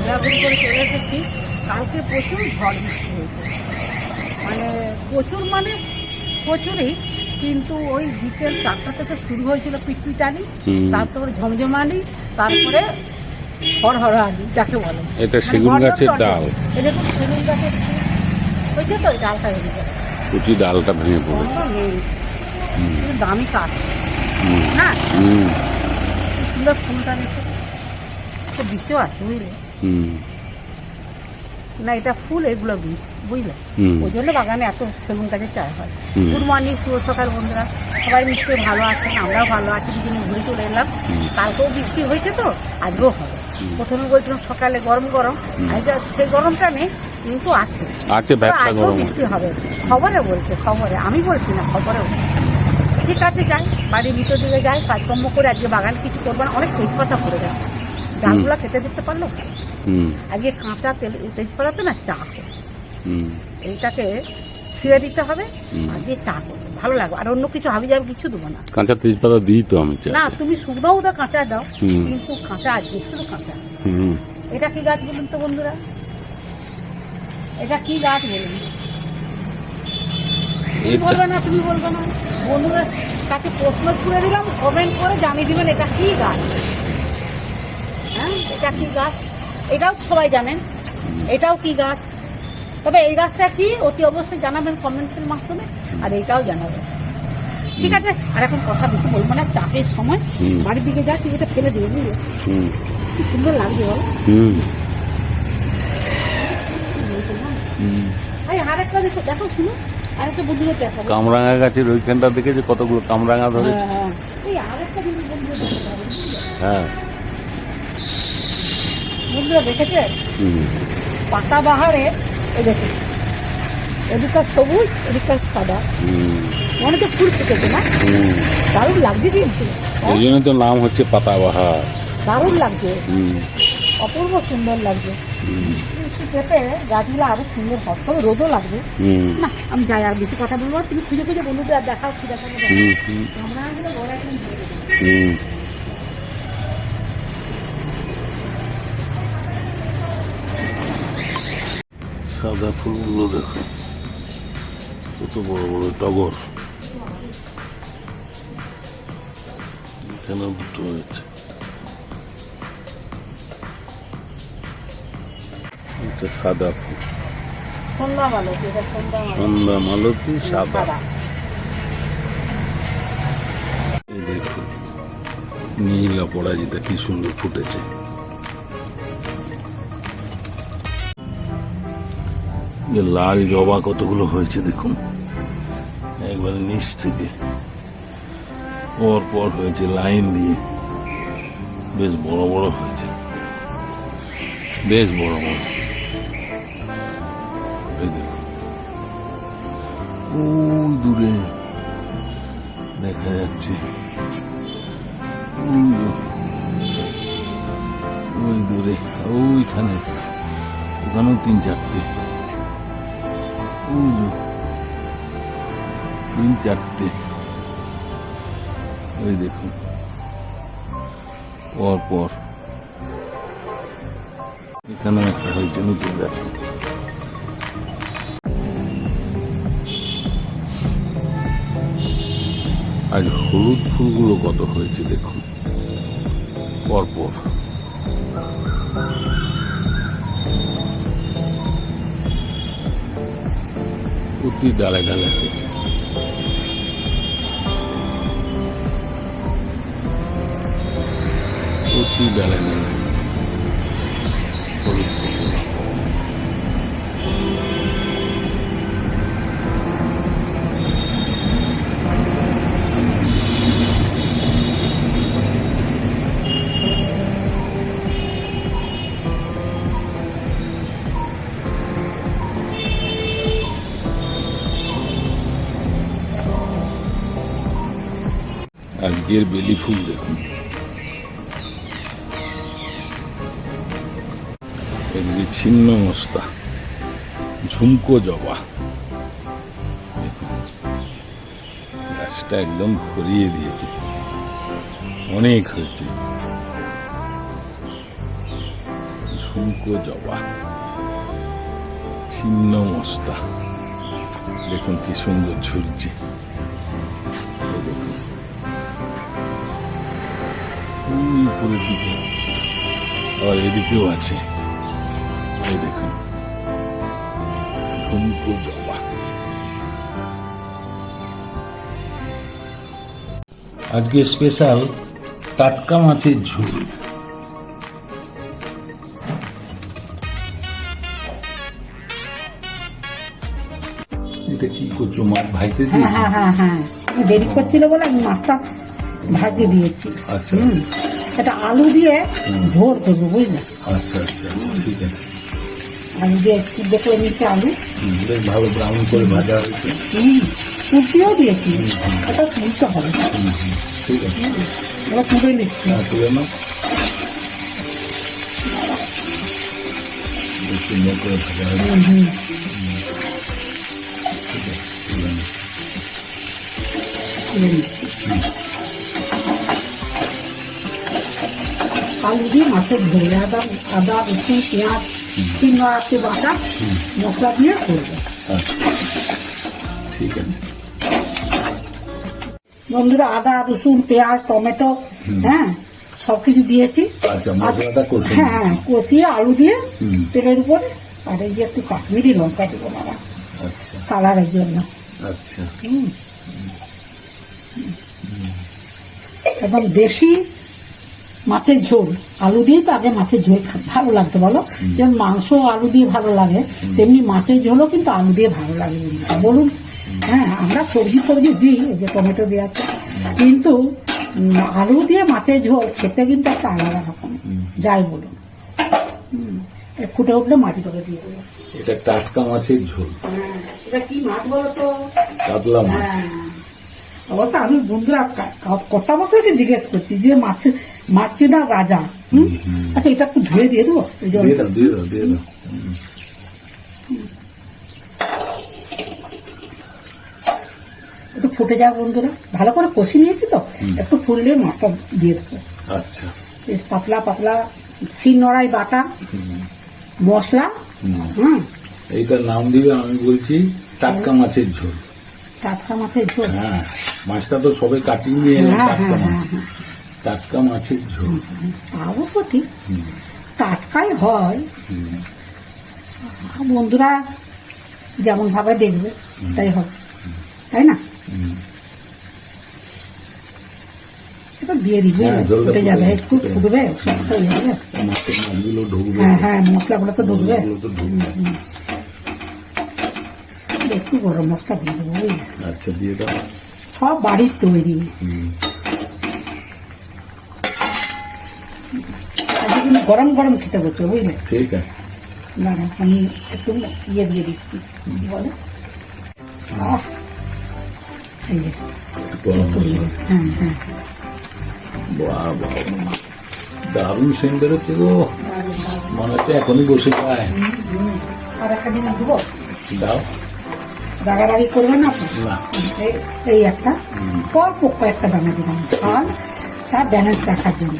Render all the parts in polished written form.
ঘোরাঘুরি করে চলে এসেছি। কালকে প্রচুর ঝড় বৃষ্টি হয়েছে, মানে প্রচুরই, কিন্তু ওই বিকেল 4টা থেকে শুরু হয়েছিল পিটপিটানি, তারপরে ঝমঝমানি, তারপরে হরহরানি যাকে বলে। এটা সেগুন গাছের ডাল, এটা তো সেগুন গাছের হয়েছে, তো ডালটা ভেঙে গেছে, প্রতি ডালটা ভেঙে পড়েছে। দামি কাঠ না, সুন্দর ফুলটা দেখে বীজও আছে বুঝলে না, এটা ফুল, এগুলো বীজ বুঝলে, ওই জন্য বাগানে এত সেগুন গাছের চাষ হয়। গুড মর্নিং, শুভ সকাল বন্ধুরা, সবাই নিশ্চয়ই ভালো আছেন, আমরাও ভালো আছি। দুদিনে ঘুরে চলে এলাম, কালকেও বৃষ্টি হয়েছে তো আজকেও হবে। প্রথমে বলছিলাম সকালে গরম গরম, আজকে সেই গরমটা নেই, কিন্তু আছে, আজকেও বৃষ্টি হবে খবরে বলছে, খবরে, আমি বলছি না, খবরে। ঠিক আছে, যাই বাড়ির ভিতর দিকে যাই, কাজকর্ম করে। আজকে বাগানে কিছু করবো না, অনেক তেজপাতা পড়ে গেছে, ডালগুলা কেটে দিতে পারলো। আজকে কাঁচা তেজপাতা না, চা করে এইটাকে ছিঁড়ে দিতে হবে, আর দিয়ে চা করবে, ভালো লাগবে। আর অন্য কিছু হাবি যাবে কিছু দেবো না, কাঁচা তেজপাতা দিই তো আমি না, তুমি শুকনোও দাও, কাঁচা দাও, কিন্তু কাঁচা আজকে শুধু কাঁচা। এটা কি গাছ বলুন তো বন্ধুরা, এটা কি গাছ বলুন? তুমি বলবে না, তুমি বলবে না, বন্ধুরা কাছে প্রশ্ন ছুড়ে দিলাম, কমেন্ট করে জানিয়ে দিবেন এটা কি গাছ। হ্যাঁ, এটা কি গাছ, এটাও সবাই জানেন, এটাও কি গাছ, তবে এই গাছটা কি অতি অবশ্যই জানাবেন কমেন্টের মাধ্যমে, আর এটাও জানাবেন, ঠিক আছে? আর এখন কথা বেশি বলবো না, চাপের সময় বাড়ির দিকে যাচ্ছি, এটা ফেলে দেবে বুঝলে, কি সুন্দর লাগবে বলো। আরেকটা দেখো, দেখো শুনো, আরেকটা বন্ধুদের দেখাবো, কামরাঙা গাছের ওইখানটা দেখেছে কতগুলো কামরাঙা ধরেছে। এই আরেকটা জিনিস বন্ধুদের দেখাতে হবে, হ্যাঁ বন্ধুরা দেখেছে পাতা বাহারে, এই দেখে এদিকটা সবুজ, এদিকটা সাদা, মনে তো ফুল ফুটেছে না, দারুণ লাগছে কিন্তু, এই জন্য তো নাম হচ্ছে পাতাবাহার, দারুণ লাগছে, অপূর্ব সুন্দর লাগছে। খেতে গাছগুলো আরো সুন্দর হবে, তবে রোদও লাগবে না। আমি যাই, আর বেশি কথা বলবো, তুমি খুঁজে খুঁজে বন্ধুদের দেখাও, কি দেখাবো আমরা বড় একদম। সাদা ফুলগুলো দেখো কত বড় বড় টগর, এখানে দুটো হয়েছে। এটা সাদা ফুল, সন্ধ্যা মালতী সাদা। এই দেখুন নীল অপরাজিতা কি সুন্দর ফুটেছে। লাল জবা কতগুলো হয়েছে দেখুন, একবারে নিচ থেকে পর পর হয়েছে লাইন দিয়ে, বেশ বড় বড় হয়েছে, বেশ বড় বড়। এই দেখুন ওই দূরে দেখা যাচ্ছে, ওই দূরে ওইখানে, ওখানেও 3-4টে, 3-4টে, ওই দেখুন পর পর। এখানে একটা হয়েছে নতুন গাছ। আজ হলুদ ফুলগুলো কত হয়েছে দেখুন পরপর, প্রতি ডালে ডালে হয়েছে। প্রতি ডালে ডালে হলুদ ফুল। আজকের বেলি ফুল দেখুন, এদিকে ছিন্ন মস্তা, ঝুমকো জবা, গাছটা একদম ভরিয়ে দিয়েছে, অনেক হয়েছে। ঠুমকো জবা, ছিন্ন মস্তা, দেখুন কি সুন্দর ঝুলছে। এই দেখুন উপরের দিকে, আর এদিকেও আছে। এই দেখুন ঠুমকো জবা। আজকে স্পেশাল টাটকা মাছের ঝোল। এটা কি করছো, মাছ ভাইতে হ্যাঁ হ্যাঁ হ্যাঁ হ্যাঁ, দেরি করছিল বলে আমি মাছটা ভাজে দিয়েছি। আচ্ছা এটা আলু দিয়ে ঝোল করবো, বুঝলে? আচ্ছা আচ্ছা, ঠিক আছে। আলু দিয়ে সিদ্ধ করে নিচ্ছে, আলু বেশ ভালো ব্রাউন করে ভাজা হয়েছে। কুটিও দিয়েছি, ওটা তুলতে হবে। ঠিক আছে, ওটা তুলে নিচ্ছি। তুলে নাও। বেশ সুন্দর করে ভাজা হয়েছে। তুলে নিচ্ছি। আলু দিয়ে মাছের ঝোল, আদা আদা রসুন পেঁয়াজ চিংড়ি আছে বাটা মশলা দিয়ে করবো। আচ্ছা, ঠিক আছে। বন্ধুরা, আদা রসুন পেঁয়াজ টমেটো, হ্যাঁ সবকিছু দিয়েছি। আচ্ছা, মশলাটা কষে হ্যাঁ, কষিয়ে আলু দিয়ে হুম। তেলের উপরে, আর এই যে একটু কাশ্মীরি লঙ্কা দেবো বাবা, আচ্ছা কালারের জন্য। আচ্ছা, এবং দেশি মাছের ঝোল আলু দিয়ে তো আগে মাছের ঝোল ভালো লাগতো, বলো? যেমন মাংস আলু দিয়ে ভালো লাগে, তেমনি মাছের ঝোলও কিন্তু আলু দিয়ে ভালো লাগে, বলুন? হ্যাঁ, আমরা সবজি ফবজি দিই, এই যে টমেটো দিয়ে আছে, কিন্তু আলু দিয়ে মাছের ঝোল খেতে কিন্তু একটা আলাদা রকম, যাই বলুন। ফুটে উঠলে মাটিটাকে দিয়ে দেবো। এটা টাটকা মাছের ঝোল। এটা কি মাছ বলো তো? কাতলা মাছ। অবশ্য আমি বন্ধুরা কটা বছরকে জিজ্ঞেস করছি যে মাছ না রাজা। আচ্ছা, এটা একটু ধুয়ে দিয়ে দেবো। দিয়ে দাও, দিয়ে দাও, দিয়ে দাও। একটু ফুটে যাও বন্ধুরা, ভালো করে কষি নিয়েছি তো, একটু ফুললে মাছটা দিয়ে দেবো। আচ্ছা, বেশ পাতলা পাতলা শিল নড়াই বাটা মশলা। এইটার নাম দিবে, আমি বলছি টাটকা মাছের ঝোল। টাটকা মাছের ঝোল। হ্যাঁ, মাছটা তো সবে কাটিয়ে নিয়ে এলাম। হ্যাঁ টাটকা হ্যাঁ মাছ, হ্যাঁ, টাটকা মাছের ঝোল। অবশ্য ঠিক টাটকাই হয়। বন্ধুরা যেমন ভাবে দেখবে সেটাই হবে, তাই না? এটা দিয়ে দিবি, হ্যাঁ, জলটা ফুটে যাবে, ফুটে একটু ফুটবে, সবটা হয়ে যাবে। মাছের মাছগুলো ঢুকবে। হ্যাঁ হ্যাঁ, মশলাগুলো তো ঢুকবে। মশলাগুলো তো ঢুকবে। একটু গরম মশলা দিয়ে দেবো, বুঝলে? আচ্ছা, দিয়ে দাও। সব বাড়ির তৈরি। আজকে কিন্তু গরম গরম খেতে বসবে, বুঝলে? ঠিক আছে। না না, আমি একটু ইয়ে দিয়ে দিচ্ছি, বলে এই যে গরম একটু দিয়ে মশলা। দিই। হ্যাঁ হ্যাঁ, বাহ বাহ, দারুণ সেন্ট বেরোচ্ছে গো, মনে হচ্ছে এখনই বসে খায়। আর একটা জিনিস দেবো, দাও। দাগাদাগি করবে না তো? না। এই একটা অল্প কয়েকটা দানা দিলাম, ঝাল তার ব্যালেন্স রাখার জন্য,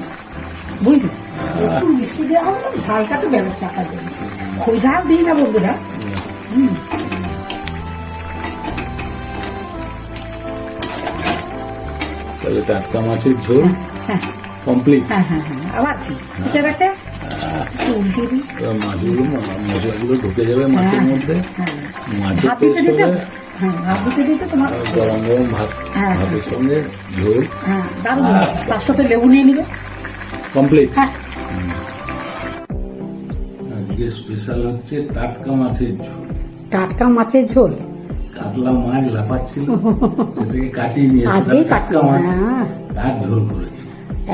বুঝলি? একটু মিষ্টি দেওয়া হলো, ঝালটা তো ব্যালেন্স রাখার জন্য। খুব ঝাল দিই না বন্ধুরা। তাহলে টাটকা মাছের ঝোল হ্যাঁ কমপ্লিট। হ্যাঁ হ্ঁ হ্যাঁ, আবার কি ঠিক আছে, একটু উল্টে দিই। মাছগুলো, মশলাগুলো ঢুকে যাবে মাছের মধ্যে। হ্যাঁ, মাছের ভাত দিতে টেস্ট দিতে, হবে। হ্যাঁ ভাত দিতে দিতে তোমার, গরম গরম ভাত, হ্যাঁ। ভাতের সঙ্গে ঝোল হ্যাঁ দারুণ, তার সাথে লেবু নিয়ে নিবে। কমপ্লিট। হ্যাঁ, আজকে স্পেশাল হচ্ছে টাটকা মাছের ঝোল। টাটকা মাছের ঝোল কাতলা মাছ লাফাচ্ছিল, সেটাকে কাটিয়ে নিয়ে এসে আজকেই টাটকা কাটলো। মাছ হ্যাঁ, তার ঝোল করেছি।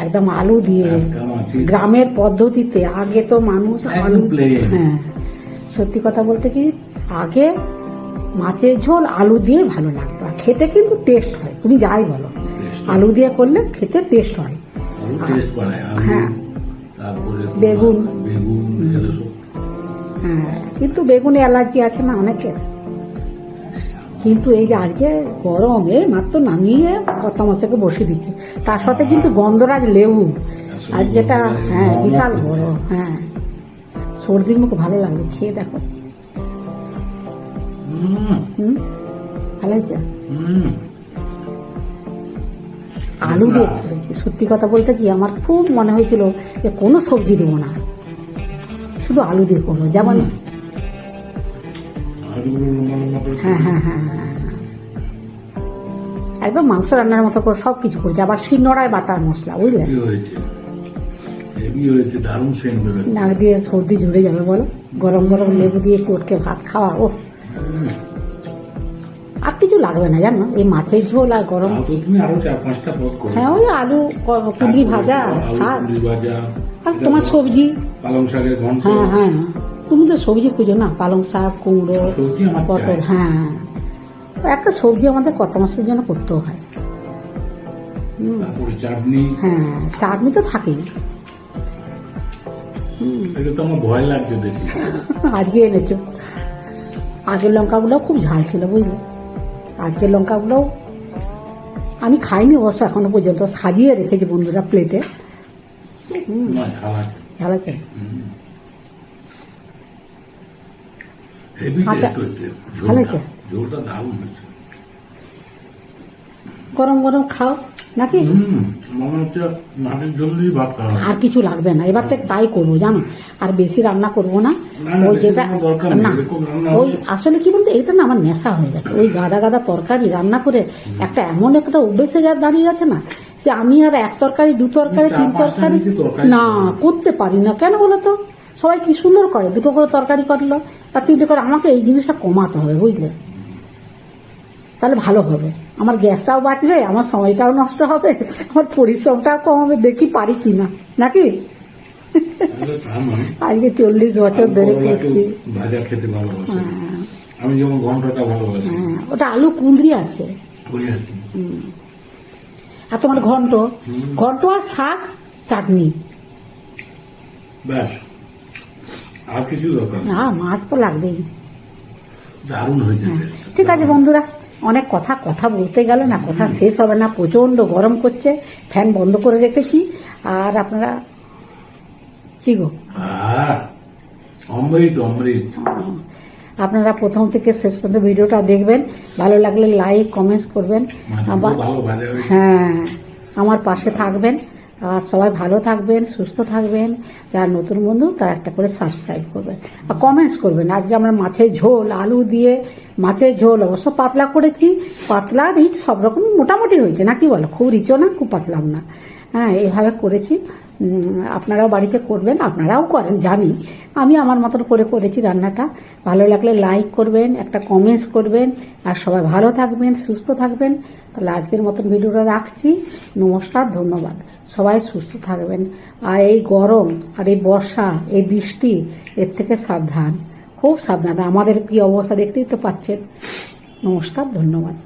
একদম আলু দিয়ে, টাটকা মাছের গ্রামের পদ্ধতিতে। আগে তো মানুষ একদম আলু, plain। হ্যাঁ সত্যি কথা বলতে কি, আগে মাছের ঝোল আলু দিয়ে ভালো লাগতো, আর খেতে কিন্তু টেস্ট হয়। তুমি যাই বলো, Taste আলু দিয়ে করলে খেতে টেস্ট হয়। আলু টেস্ট বাড়ায়, আলু হ্যাঁ। তারপরে তোমার বেগুন। বেগুন এগুলো সব। হ্যাঁ, কিন্তু বেগুনে অ্যালার্জি আছে না অনেকের। কিন্তু এই যে আজকে গরমে মাত্র নামিয়ে কর্তামশাইকে বসিয়ে দিচ্ছে, তার সাথে কিন্তু গন্ধরাজ লেবু, আজ যেটা, হ্যাঁ বিশাল বড়, হ্যাঁ সর্দির মুখ ভালো লাগবে, খেয়ে দেখো। ভালো হয়েছে। আলু দিয়ে করেছি। সত্যি কথা বলতে কি আমার খুব মনে হয়েছিল যে কোনো সবজি দেবো না, শুধু আলু দিয়ে করবো। যেমন হ্যাঁ হ্যাঁ হ্যাঁ হ্যাঁ, একদম মাংস রান্নার মতো করে সবকিছু করেছি। আবার শিলনোড়ায় বাটার মশলা, বুঝলেন? নাক দিয়ে সর্দি ঝরে যাবে বলো। গরম গরম লেবু দিয়ে চটকে ভাত খাওয়া, ও আর কিছু লাগবে না জানো, এই মাছের ঝোল আর গরম। হ্যাঁ, ওই আলু কুঁদরি ভাজা, শাক, আর তোমার সবজি, পালং শাকের ঘন্ট। হ্যাঁ হ্যাঁ, তুমি তো সবজি খুঁজো না, পালং শাক, কুমড়ো, পটল। হ্যাঁ, একটা সবজি আমাদের কত মাসের জন্য করতেও হয়। চাটনি। হ্যাঁ, চাটনি তো থাকেই। এটা তো আমার ভয় লাগছে দেখি। আজকে এনেছো। আগের লঙ্কাগুলো খুব ঝাল ছিল, বুঝলে? আজকের লঙ্কাগুলো আমি খাইনি অবশ্য এখনো পর্যন্ত, সাজিয়ে রেখেছি বন্ধুরা প্লেটে। ঝাল আছে। আচ্ছা, ভালো আছে। গরম গরম খাও নাকি? আর কিছু লাগবে না, এবার তো তাই করবো জানো, আর বেশি রান্না করবো না। ওই যেটা না, ওই আসলে কি বলতো, এটা না আমার নেশা হয়ে গেছে। ওই গাদা গাদা তরকারি রান্না করে একটা এমন একটা অভ্যেসে দাঁড়িয়ে গেছে না, যে আমি আর এক তরকারি, দু তরকারি, তিন তরকারি না করতে পারি না। কেন বলো তো? সবাই কি সুন্দর করে, দুটো করে তরকারি করলো বা তিনটে করে। আমাকে এই জিনিসটা কমাতে হবে, বুঝলে? তাহলে ভালো হবে, আমার গ্যাসটাও বাঁচবে, আমার সময়টাও নষ্ট হবে, আমার পরিশ্রমটাও কমাবে। দেখি পারি কিনা, নাকি? আজকে 40 বছর ধরে করছি। ভাজা খেতে ভালোবাসি আমি, যেমন ঘন্টটা ভালোবাসি। ওটা আলু কুঁদরি আছে। আর তোমার ঘন্ট, ঘন্ট আর শাক, চাটনি, ব্যাস, আর কিছু দরকার না। মাছ তো লাগবেই। দারুণ হয়েছে। ঠিক আছে বন্ধুরা, অনেক কথা বলতে গেলে না কথা শেষ হবে না। প্রচন্ড গরম করছে, ফ্যান বন্ধ করে রেখেছি। আর আপনারা কি গো, অমৃত অমৃত। আপনারা প্রথম থেকে শেষ পর্যন্ত ভিডিওটা দেখবেন। ভালো লাগলে লাইক কমেন্টস করবেন। হ্যাঁ, আমার পাশে থাকবেন। আর সবাই ভালো থাকবেন, সুস্থ থাকবেন। যারা নতুন বন্ধু তারা একটা করে সাবস্ক্রাইব করবেন আর কমেন্টস করবেন। আজকে আমরা মাছের ঝোল, আলু দিয়ে মাছের ঝোল, অবশ্য পাতলা করেছি। পাতলা রিচ সব রকম মোটামুটি হয়েছে, না কি বলো? খুব রিচও না, খুব পাতলাও না। হ্যাঁ, এইভাবে করেছি। আপনারাও বাড়িতে করবেন, আপনারাও করেন জানি। আমি আমার মতন করে করেছি রান্নাটা। ভালো লাগলে লাইক করবেন, একটা কমেন্টস করবেন। আর সবাই ভালো থাকবেন, সুস্থ থাকবেন। তাহলে আজকের মতন ভিডিওটা রাখছি। নমস্কার, ধন্যবাদ। সবাই সুস্থ থাকবেন। আর এই গরম আর এই বর্ষা, এই বৃষ্টি, এর থেকে সাবধান, খুব সাবধান। আমাদের কি অবস্থা দেখতেই তো পাচ্ছেন। নমস্কার, ধন্যবাদ।